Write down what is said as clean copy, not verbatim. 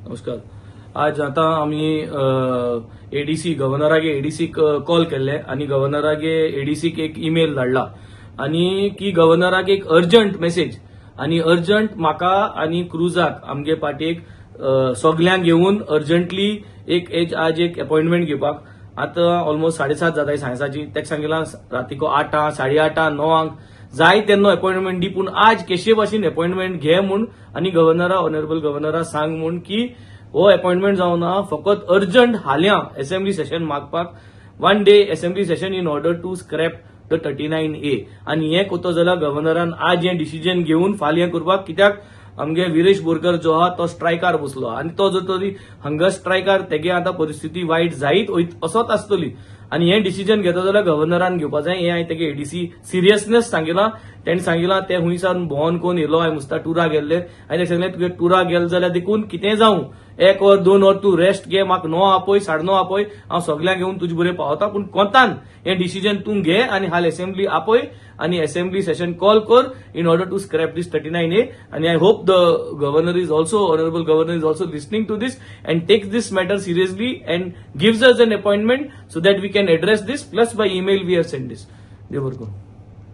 नमस्कार. आज आता आम्ही एडीसी गव्हर्नरागे एडीसीक कॉल केल्ले आणि गव्हर्नरागे एडीसीक एक ईमेल धाडला आणि की गव्हर्नराक एक अर्जंट मेसेज आणि अर्जंट म्हाका आणि क्रुजाक आमगे पार्टीक सगल्यांक घेऊन अर्जंटली एक आज एक अपॉइंटमेंट घेवपाक. आता ऑलमोस्ट 7:30 जाताय सांयसाची. तेका सांगितला रातीको 8 8:30 9 जाय तेन्ना अपॉइंटमेंट दी, पूण आज केशे भाशेन अपॉइंटमेंट घे म्हूण आणि गव्हर्नरा ऑनरेबल गव्हर्नरा सांग म्हूण की हो अपॉइंटमेंट जावना, फकत अर्जंट हाल्या असेंब्ली सेशन मागपाक 1 day assembly session in order to scrap the 39A. आणि हें कोतो जाल्यार गव्हर्नरान आज हें डिसिजन घेवन फाल्यां करपाक, कित्याक आमगे विरेश बोरकर जो आहा तो स्ट्रायकार बसलो आणि तो जर तरी हंगर स्ट्रायकार तेगे आता परिस्थिती वायट जायत असोच आसतली आणि हे डिसिजन घेता जाल्यार गव्हर्नरान घेवपा जाय. हे हांवें तेगे एडीसी सिरियसनेस सांगितला. तेणें सांगितला ते हुंयसान भोंवन कोण येयलो, हांवें मुस्ता टुरा गेल्ले. हांवें तेका सांगलें तुगे टुरा गेल जाल्यार देखून कितें जावं 1 वर 2 वर तूं रेस्ट घे, म्हाका 9 आपय 9:30 आपय, हांव सगळ्यांक घेवन तुजे बरें पावता, पूण कोंतान हें डिसिजन तूं घे आणि हाल असेंब्ली आपय आणि असेंब्ली सेशन कॉल कर in order to scrap this 39A. आणि I hope the governor is also honourable governor is also listening to this and takes this matter seriously and gives us an appointment so that we can address this, plus by email we have sent this. Devarko.